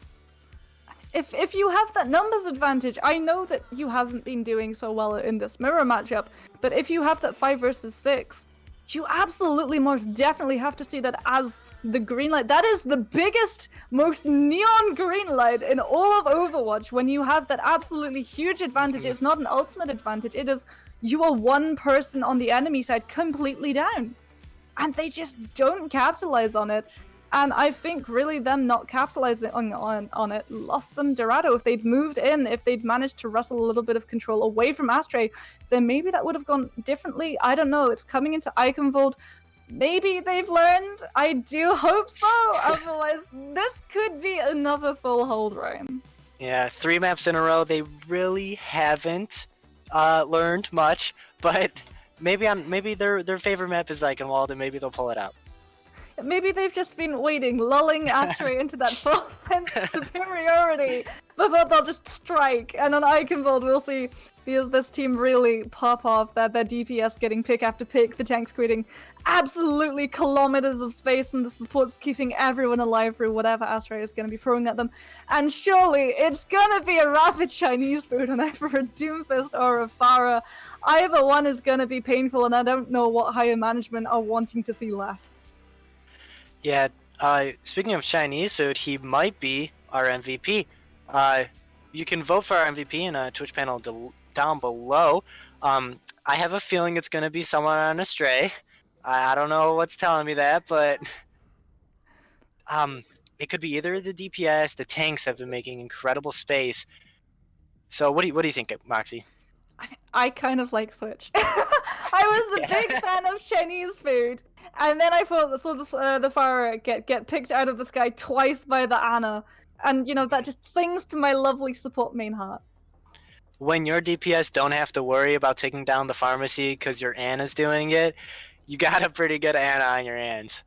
If you have that numbers advantage, I know that you haven't been doing so well in this mirror matchup, but if you have that 5 versus 6, you absolutely most definitely have to see that as the green light. That is the biggest, most neon green light in all of Overwatch. When you have that absolutely huge advantage, it's not an ultimate advantage. It is you are 1 person on the enemy side completely down. And they just don't capitalize on it. And I think really them not capitalizing on it lost them Dorado. If they'd moved in, if they'd managed to wrestle a little bit of control away from Astray, then maybe that would have gone differently. I don't know. It's coming into Eichenwald. Maybe they've learned. I do hope so. Otherwise, this could be another full hold, Ryan. Yeah, 3 maps in a row. They really haven't learned much, but maybe their favorite map is Eichenwald, and maybe they'll pull it out. Maybe they've just been waiting, lulling Astray into that false sense of superiority before they'll just strike. And on Eichenwald, we'll see this team really pop off, their DPS getting pick after pick, the tanks creating absolutely kilometers of space, and the supports keeping everyone alive through whatever Astray is going to be throwing at them. And surely it's going to be a rapid Chinese food on either a Doomfist or a Pharah. Either one is going to be painful, and I don't know what higher management are wanting to see less. Yeah, speaking of Chinese food, he might be our MVP. You can vote for our MVP in a Twitch panel down below. I have a feeling it's going to be someone on Astray. I don't know what's telling me that, but it could be either the DPS, the tanks have been making incredible space. So what do you think, Moxie? I kind of like Switch. I was a big fan of Chinese food, and then I saw the Pharah get picked out of the sky twice by the Ana, and that just sings to my lovely support main heart. When your DPS don't have to worry about taking down the pharmacy because your Ana's doing it, you got a pretty good Ana on your hands.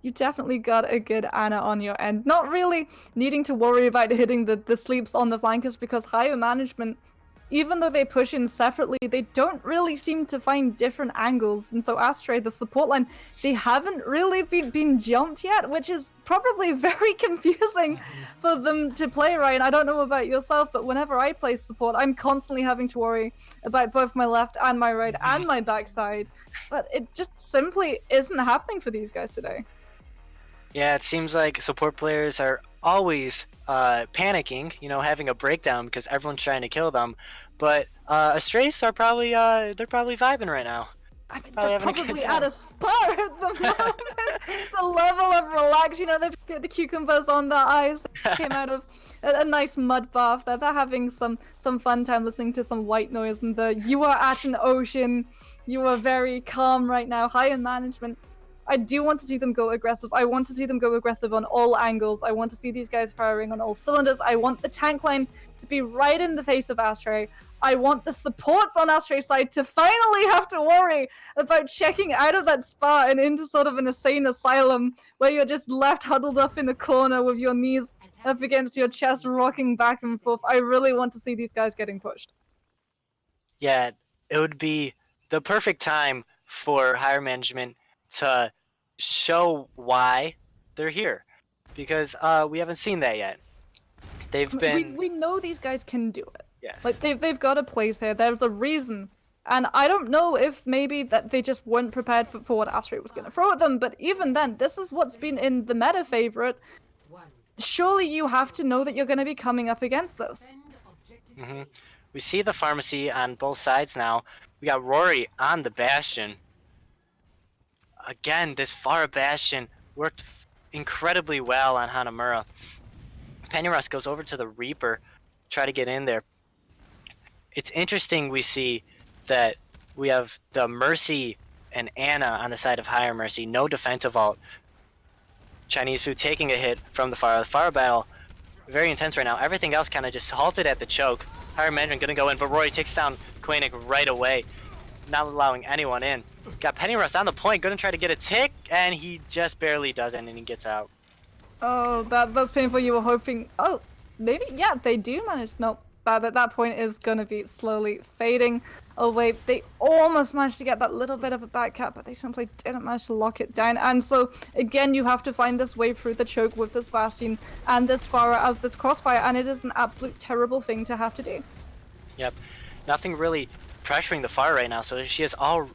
You definitely got a good Ana on your end. Not really needing to worry about hitting the sleeps on the flankers, because higher management, even though they push in separately, they don't really seem to find different angles. And so Astray, the support line, they haven't really been jumped yet, which is probably very confusing for them to play, Ryan. I don't know about yourself, but whenever I play support, I'm constantly having to worry about both my left and my right and my backside. But it just simply isn't happening for these guys today. Yeah, it seems like support players are always panicking, having a breakdown because everyone's trying to kill them. But Astrays are probably they're probably vibing right now. I mean, Probably they're having a good probably time. at a spa at the moment. The level of relax, you know, they've got the cucumbers on their eyes. They came out of a nice mud bath. They're having some fun time listening to some white noise. And you are at an ocean. You are very calm right now. High in management. I do want to see them go aggressive. I want to see them go aggressive on all angles. I want to see these guys firing on all cylinders. I want the tank line to be right in the face of Astray. I want the supports on Astray's side to finally have to worry about checking out of that spa and into sort of an insane asylum where you're just left huddled up in a corner with your knees up against your chest, rocking back and forth. I really want to see these guys getting pushed. Yeah, it would be the perfect time for higher management to show why they're here, because we haven't seen that yet. They've been We know these guys can do it. yes. Like they've got a place here. There's a reason. And I don't know if maybe that they just weren't prepared for what Astray was going to throw at them, but even then, this is what's been in the meta favorite. Surely you have to know that you're going to be coming up against this. Mm-hmm. We see the pharmacy on both sides now. We got Rory on the Bastion. Again, this Pharah Bastion worked incredibly well on Hanamura. Pennyruss goes over to the Reaper, try to get in there. It's interesting we see that we have the Mercy and Anna on the side of Higher Mercy. No defensive ult. Chinese Food taking a hit from the Pharah. The Pharah battle, very intense right now. Everything else kind of just halted at the choke. Higher management gonna go in, but Rory takes down Koenig right away, not allowing anyone in. Got Pennyruss on the point, gonna try to get a tick, and he just barely doesn't, and he gets out. Oh, that's painful. You were hoping. Oh, maybe. Yeah, they do manage. Nope. That point is gonna be slowly fading away. They almost managed to get that little bit of a back cap, but they simply didn't manage to lock it down. And so again, you have to find this way through the choke with this Bastion and this Pharah as this crossfire, and it is an absolute terrible thing to have to do. Yep, nothing really pressuring the Pharah right now, so she has all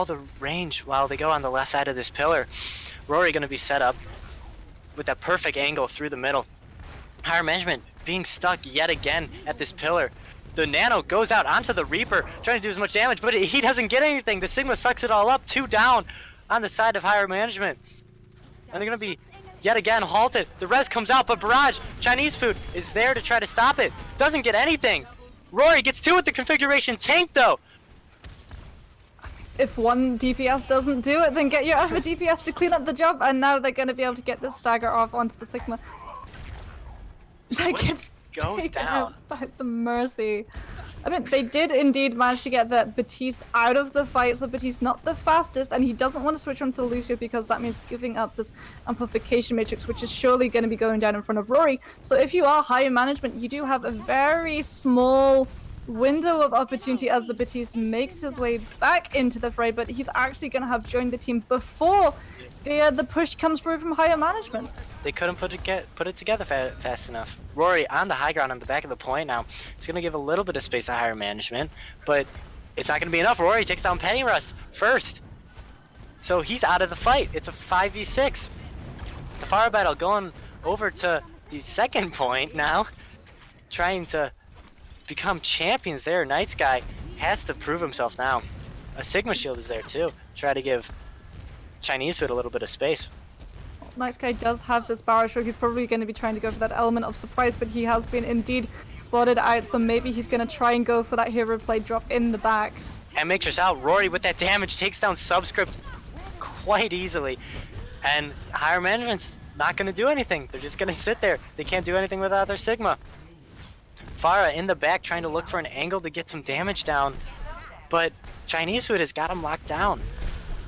the range while they go on the left side of this pillar. Rory gonna be set up with that perfect angle through the middle. Higher management being stuck yet again at this pillar. The Nano goes out onto the Reaper, trying to do as much damage, but he doesn't get anything. The Sigma sucks it all up. 2 down on the side of higher management. And they're going to be yet again halted. The res comes out, but Barrage, Chinese Food, is there to try to stop it. Doesn't get anything. Rory gets 2 with the configuration tank, though. If one DPS doesn't do it, then get your other DPS to clean up the job, and now they're going to be able to get the stagger off onto the Sigma. That gets goes taken down. out by the Mercy. I mean, they did indeed manage to get that Batiste out of the fight, so Batiste not the fastest, and he doesn't want to switch onto the Lucio because that means giving up this amplification matrix, which is surely going to be going down in front of Rory. So if you are higher management, you do have a very small window of opportunity as the Batiste makes his way back into the fray, but he's actually going to have joined the team before the push comes through from higher management. They couldn't put it together fast enough. Rory on the high ground on the back of the point now. It's going to give a little bit of space to higher management, but it's not going to be enough. Rory takes down Pennyruss first. So he's out of the fight. It's a 5v6. The Pharah battle going over to the second point now. Trying to become champions there. Night Sky has to prove himself now. A Sigma shield is there too. Try to give Chinese Food a little bit of space. Night Sky does have this barrel stroke. He's probably going to be trying to go for that element of surprise, but he has been indeed spotted out, so maybe he's going to try and go for that hero play drop in the back. And makes us out. Rory with that damage takes down Subscript quite easily. And higher management's not going to do anything. They're just going to sit there. They can't do anything without their Sigma. Pharah in the back trying to look for an angle to get some damage down, but Chinese Food has got him locked down.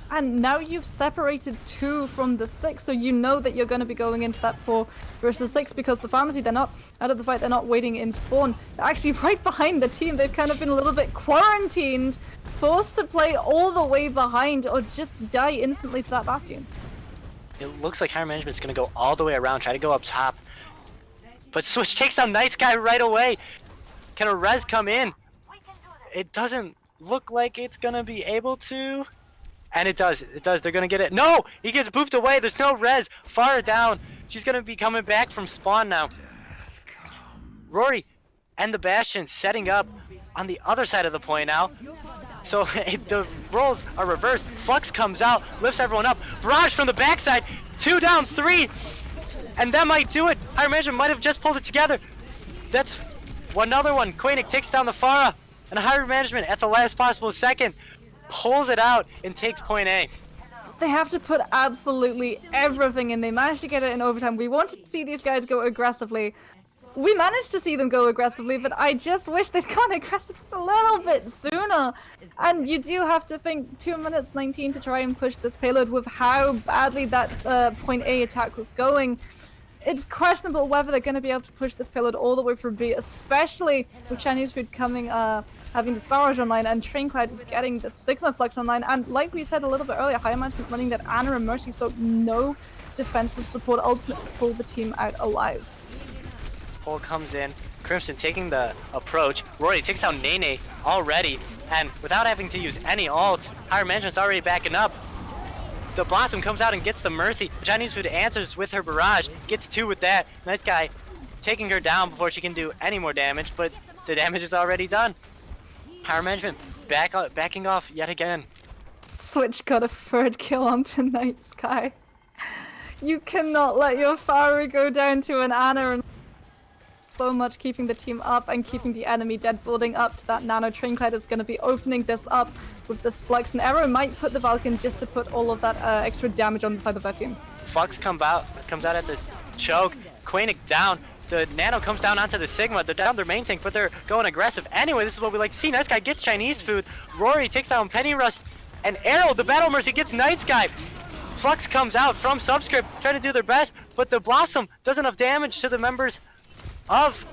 And now you've separated 2 from the 6, so you know that you're going to be going into that 4 versus 6 because the pharmacy, they're not out of the fight, they're not waiting in spawn. They're actually right behind the team. They've kind of been a little bit quarantined, forced to play all the way behind or just die instantly to that Bastion. It looks like higher management's going to go all the way around, try to go up top. But Switch takes down Night Sky right away. Can a res come in? It doesn't look like it's going to be able to. And it does. It does. They're going to get it. No! He gets booped away. There's no res. Far down. She's going to be coming back from spawn now. Rory and the Bastion setting up on the other side of the point now. So the roles are reversed. Flux comes out, lifts everyone up. Barrage from the backside. 2 down, 3. And that might do it. Higher Management might have just pulled it together. That's another one. Koenig takes down the Pharah. And Higher Management at the last possible second pulls it out and takes point A. They have to put absolutely everything in. They managed to get it in overtime. We wanted to see these guys go aggressively. We managed to see them go aggressively, but I just wish they'd gone aggressive just a little bit sooner. And you do have to think 2 minutes 19 to try and push this payload with how badly that point A attack was going. It's questionable whether they're going to be able to push this payload all the way through B, especially with Chinese food coming, having this barrage online and Traincloud getting the Sigma Flux online. And like we said a little bit earlier, Higher Management running that Ana and Mercy, so no defensive support ultimate to pull the team out alive. Pull comes in. Crimson taking the approach. Rory takes out Nene already, and without having to use any ults, Higher Management's already backing up. The Blossom comes out and gets the Mercy. Chinese food answers with her barrage, gets 2 with that. Nice guy taking her down before she can do any more damage, but the damage is already done. Higher Management backing off yet again. Switch got a 3rd kill onto Night Sky. You cannot let your Pharah go down to an Ana, and so much keeping the team up and keeping the enemy dead, building up to that Nano. Traincloud is going to be opening this up with this Flux, and Arrow might put the Vulcan just to put all of that extra damage on the side of their team. Flux comes out at the choke. Koenig down. The Nano comes down onto the Sigma. They're down their main tank, but they're going aggressive. Anyway, this is what we like to see. Nice Guy gets Chinese food. Rory takes down Penny Rust. And Arrow, the Battle Mercy, gets Night Sky. Flux comes out from Subscript, trying to do their best, but the Blossom does enough damage to the members of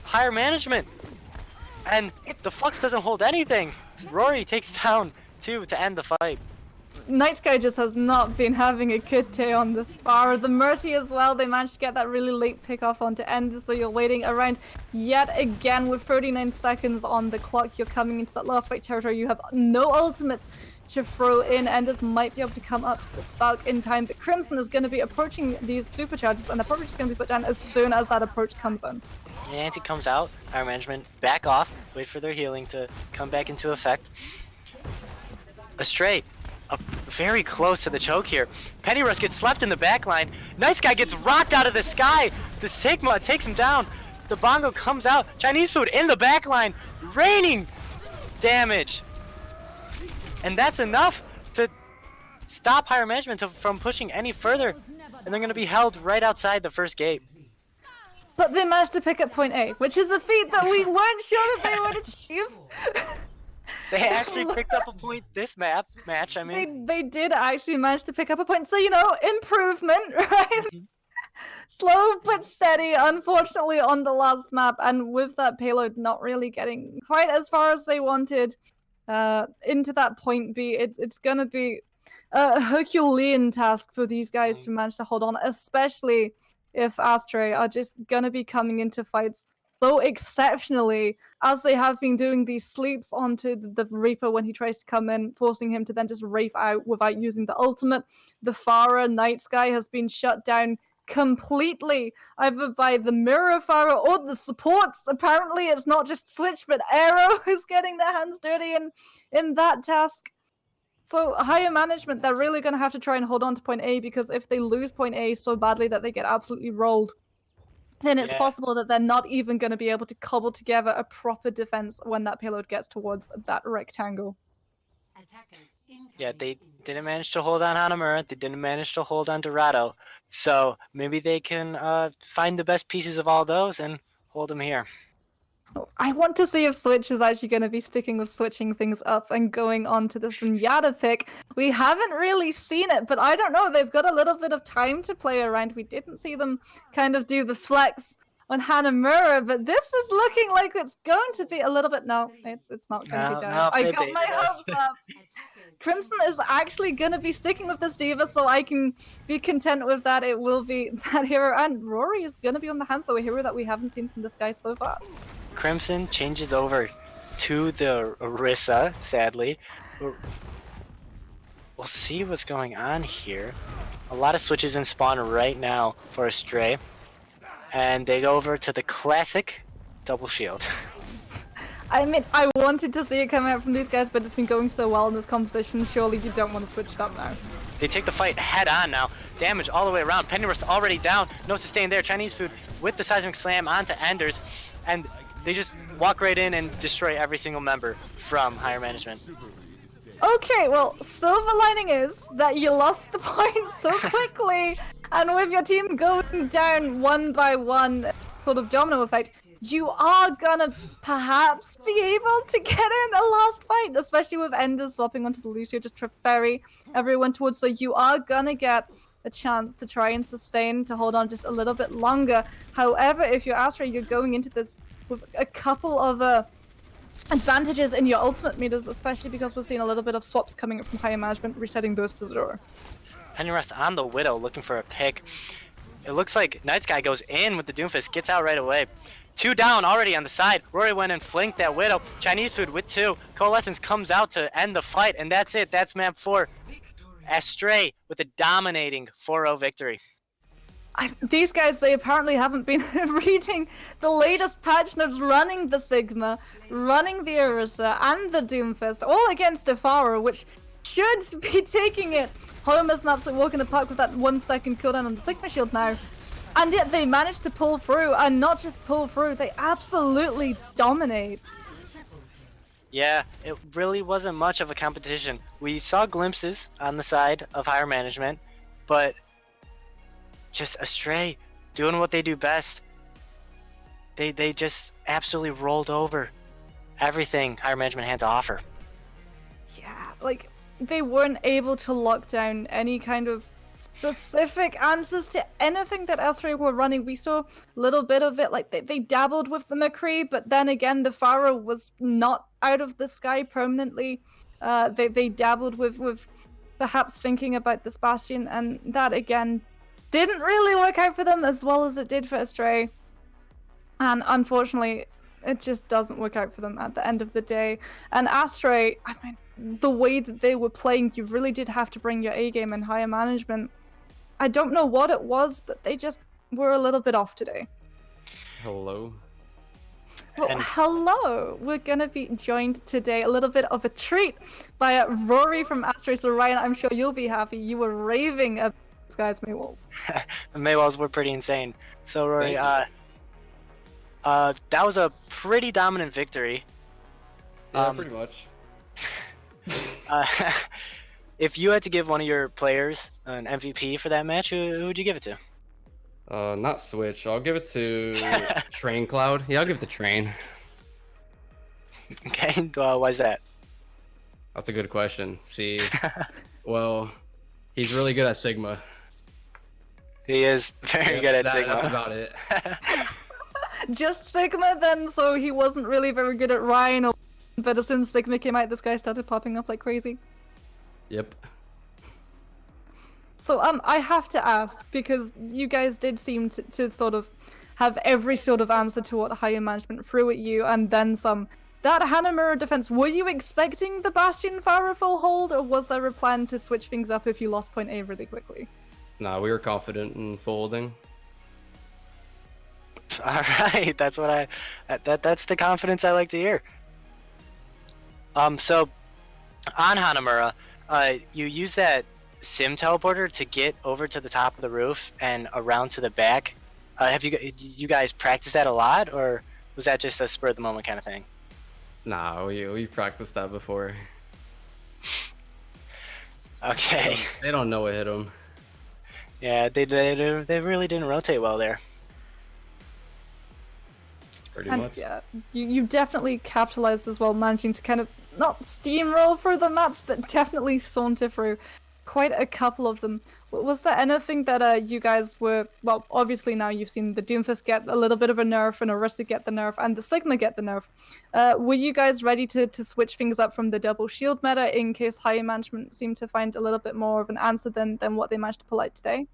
Higher Management. And the Flux doesn't hold anything. Rory takes down 2 to end the fight. Night Sky just has not been having a good day on this bar. The Mercy as well, they managed to get that really late pick off onto End, so you're waiting around yet again with 39 seconds on the clock. You're coming into that last fight territory. You have no ultimates to throw in. Enders might be able to come up to this Falc in time, but Crimson is going to be approaching these supercharges, and the probably just going to be put down as soon as that approach comes in. The anti comes out. Higher Management back off, wait for their healing to come back into effect. Astray very close to the choke here. Penny Rust gets slept in the back line. Nice Guy gets rocked out of the sky. The Sigma takes him down. The Bongo comes out. Chinese food in the back line, raining damage. And that's enough to stop Higher Management from pushing any further. And they're going to be held right outside the first gate. But they managed to pick up point A, which is a feat that we weren't sure that they would achieve. They actually picked up a point this match. I mean, they did actually manage to pick up a point. So, you know, improvement, right? Slow but steady, unfortunately, on the last map. And with that payload not really getting quite as far as they wanted into that point B, it's going to be a Herculean task for these guys to manage to hold on, especially if Astray are just going to be coming into fights so exceptionally, as they have been doing these sleeps onto the Reaper when he tries to come in, forcing him to then just rafe out without using the ultimate. The Pharah Night Sky has been shut down completely, either by the Mirror Pharah or the supports. Apparently it's not just Switch, but Arrow who's getting their hands dirty in that task. So Higher Management, they're really going to have to try and hold on to point A, because if they lose point A so badly that they get absolutely rolled, then it's possible that they're not even going to be able to cobble together a proper defense when that payload gets towards that rectangle. Yeah, they didn't manage to hold on Hanamura. They didn't manage to hold on Dorado. So maybe they can find the best pieces of all those and hold them here. I want to see if Switch is actually going to be sticking with switching things up and going on to the Zenyatta pick. We haven't really seen it, but I don't know. They've got a little bit of time to play around. We didn't see them kind of do the flex on Hanamura, but this is looking like it's going to be a little bit... No, it's not going to be done. I got my hopes up. Crimson is actually going to be sticking with this D.Va, so I can be content with that. It will be that hero, and Rory is going to be on the Hanzo, a hero that we haven't seen from this guy so far. Crimson changes over to the Orisa, sadly. We'll see what's going on here. A lot of switches in spawn right now for Astray. And they go over to the classic double shield. I mean, I wanted to see it come out from these guys, but it's been going so well in this composition. Surely you don't want to switch it up now. They take the fight head on now. Damage all the way around. Pennyworth's already down. No sustain there. Chinese food with the seismic slam onto Enders. And they just walk right in and destroy every single member from higher management. Okay, well, silver lining is that you lost the point so quickly, and with your team going down one by one, sort of domino effect, you are gonna perhaps be able to get in a last fight, especially with Enders swapping onto the Lucio, just to ferry everyone towards, so you are gonna get a chance to try and sustain, to hold on just a little bit longer. However, if you're Astray, you're going into this with a couple of advantages in your ultimate meters, especially because we've seen a little bit of swaps coming up from higher management, resetting those to 0. Pennyworth on the Widow, looking for a pick. It looks like Night Sky goes in with the Doomfist, gets out right away. 2 down already on the side. Rory went and flanked that Widow. Chinese food with 2. Coalescence comes out to end the fight, and that's it. That's map 4. Astray with a dominating 4-0 victory. These guys, they apparently haven't been reading the latest patch notes, running the Sigma, running the Orisa, and the Doomfist, all against Defara, which should be taking it home as an absolute walk in the park with that 1 second cooldown on the Sigma shield now. And yet they managed to pull through, and not just pull through, they absolutely dominate. Yeah, it really wasn't much of a competition. We saw glimpses on the side of higher management, but just Astray doing what they do best. They just absolutely rolled over everything higher management had to offer. Yeah, like, they weren't able to lock down any kind of specific answers to anything that Astray were running. We saw a little bit of it, like they dabbled with the McCree, but then again the Pharaoh was not out of the sky permanently. They dabbled with perhaps thinking about this Bastion, and that again didn't really work out for them as well as it did for Astray. And unfortunately, it just doesn't work out for them at the end of the day. And Astray, I mean, the way that they were playing, you really did have to bring your A game in higher management. I don't know what it was, but they just were a little bit off today. Hello. Well, hello. We're gonna be joined today, a little bit of a treat, by Rory from Astray. So Ryan, I'm sure you'll be happy. You were raving about these guys' Maywalls. The Maywalls were pretty insane. So Rory, that was a pretty dominant victory. Yeah, pretty much. If you had to give one of your players an MVP for that match, who would you give it to? Not Switch. I'll give it to Train Cloud. Yeah, I'll give it to Train. Okay, why's that? That's a good question. See, well, he's really good at Sigma. He is very good at Sigma. That's about it. Just Sigma then, so he wasn't really very good at Ryan, but as soon as Sigma came out, this guy started popping off like crazy. Yep. So I have to ask, because you guys did seem to sort of have every sort of answer to what higher management threw at you, and then some. That Hanamura defense, were you expecting the Bastion Pharaoh full hold, or was there a plan to switch things up if you lost point A really quickly? Nah, we were confident in folding. All right, that's what that's the confidence I like to hear. So on Hanamura, you use that sim teleporter to get over to the top of the roof and around to the back. Have you guys practiced that a lot, or was that just a spur of the moment kind of thing? Nah, we practiced that before. Okay. They don't know what hit them. Yeah, they really didn't rotate well there. Pretty And much. yeah, you definitely capitalized as well, managing to kind of not steamroll through the maps, but definitely saunter through quite a couple of them. Was there anything that you guys were, well, obviously now you've seen the Doomfist get a little bit of a nerf and Orisa get the nerf and the Sigma get the nerf. Were you guys ready to switch things up from the double shield meta in case higher management seemed to find a little bit more of an answer than what they managed to pull out today?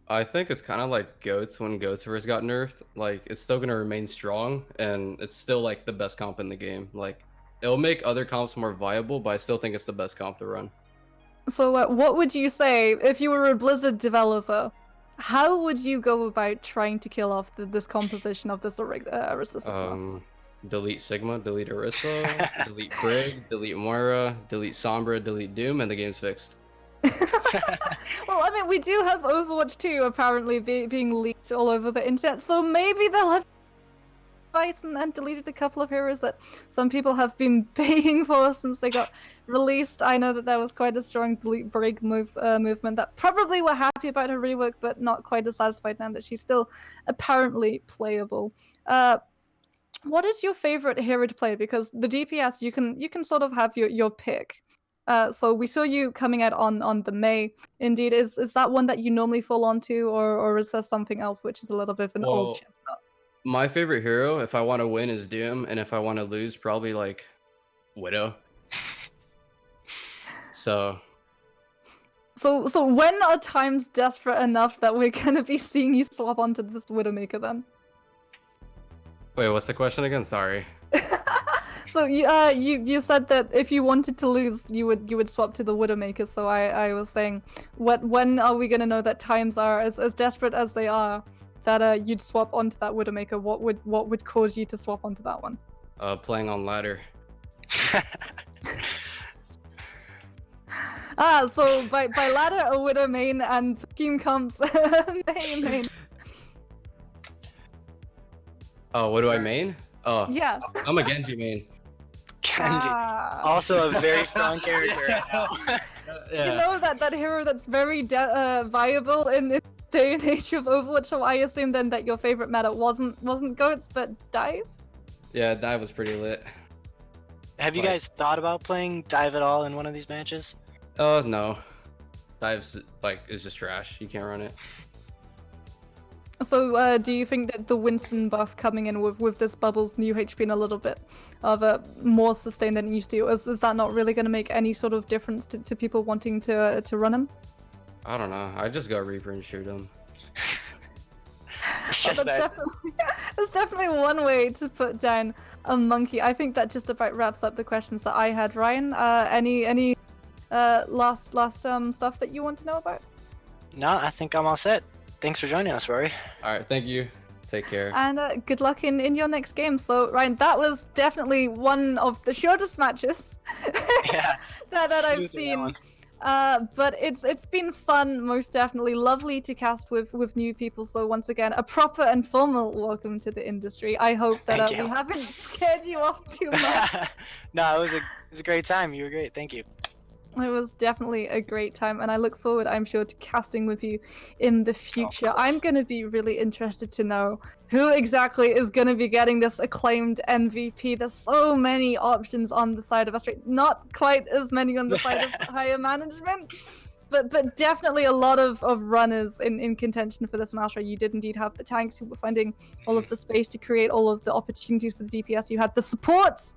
I think it's kind of like Goats when Goats first got nerfed. Like, it's still going to remain strong, and it's still, like, the best comp in the game. Like, it'll make other comps more viable, but I still think it's the best comp to run. So what would you say, if you were a Blizzard developer, how would you go about trying to kill off this composition of this Orisa Sigma? delete Sigma, delete Orisa, delete Brig, delete Moira, delete Sombra, delete Doom, and the game's fixed. Well, I mean, we do have Overwatch 2 apparently being leaked all over the internet, so maybe they'll have advice and deleted a couple of heroes that some people have been paying for since they got released. I know that there was quite a strong delete Brig movement that probably were happy about her rework, but not quite as satisfied now that she's still apparently playable. What is your favorite hero to play? Because the DPS, you can sort of have your pick. So we saw you coming out on the May. Indeed, is that one that you normally fall onto, or is there something else which is a little bit of an old Well, chestnut? my favorite hero, if I want to win, is Doom, and if I want to lose, probably like Widow. So when are times desperate enough that we're gonna be seeing you swap onto this Widowmaker then? wait, what's the question again? Sorry. So you said that if you wanted to lose, you would swap to the Widowmaker. So I was saying, when are we gonna know that times are as desperate as they are, that you'd swap onto that Widowmaker? What would cause you to swap onto that one? Playing on ladder. So by ladder a Widow main and team comps main. Oh, what do I main? Oh, Yeah. I'm a Genji main. Genji. Ah. Also a very strong character right now. Yeah. You know that hero that's very viable in this day and age of Overwatch. So I assume then that your favorite meta wasn't goats but dive. Yeah, that was pretty lit. Have you Like- guys thought about playing dive at all in one of these matches? No. Dive's is just trash. You can't run it. So do you think that the Winston buff coming in with this Bubbles new HP being a little bit of a more sustained than it used to, is that not really going to make any sort of difference to people wanting to run him? I don't know. I just go Reaper and shoot him. It's Oh, just that. that's definitely one way to put down a monkey. I think that just about wraps up the questions that I had. Ryan, any last stuff that you want to know about? No, I think I'm all set. Thanks for joining us, Rory. All right, thank you. Take care. And good luck in your next game. So Ryan, that was definitely one of the shortest matches Yeah. that I've Smooth that seen. one. But it's been fun, most definitely. Lovely to cast with new people. So once again, a proper and formal welcome to the industry. I hope that Thank you. we haven't scared you off too much. No, it was a great time. You were great. Thank you. It was definitely a great time, and I look forward, I'm sure, to casting with you in the future. course. I'm going to be really interested to know who exactly is going to be getting this acclaimed MVP. There's so many options on the side of Astray, not quite as many on the side of higher management, but definitely a lot of runners in contention for this in Astray. You did indeed have the tanks who were finding all of the space to create all of the opportunities for the DPS. You had the supports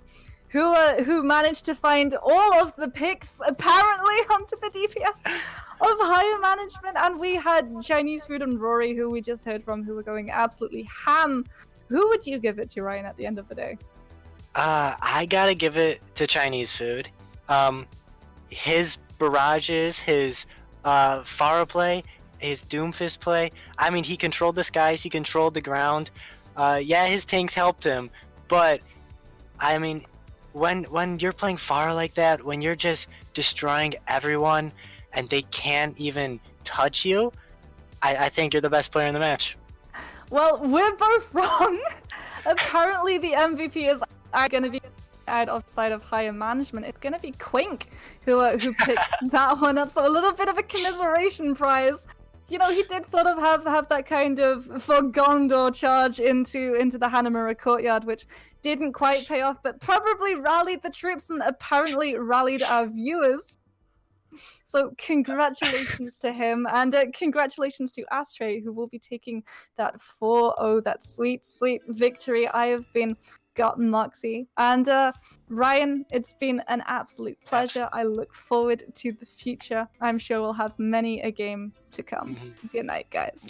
who managed to find all of the picks apparently onto the DPS of higher management, and we had Chinese Food and Rory, who we just heard from, who were going absolutely ham. Who would you give it to, Ryan, at the end of the day? I gotta give it to Chinese Food. His barrages, his Pharah play, his Doomfist play. I mean, he controlled the skies, he controlled the ground. Yeah, his tanks helped him, but I mean, when you're playing Pharah like that, when you're just destroying everyone and they can't even touch you, I think you're the best player in the match. Well, we're both wrong. Apparently, the MVP is going to be out of the side of higher management. It's going to be Quink who picks that one up. So a little bit of a commiseration prize. You know, he did sort of have that kind of Fogondor charge into the Hanamura courtyard, which didn't quite pay off, but probably rallied the troops and apparently rallied our viewers. So congratulations to him, and congratulations to Astray, who will be taking that 4-0, that sweet, sweet victory. I have been Gotten Moxie. And Ryan, it's been an absolute pleasure. I look forward to the future. I'm sure we'll have many a game to come. Good night, guys.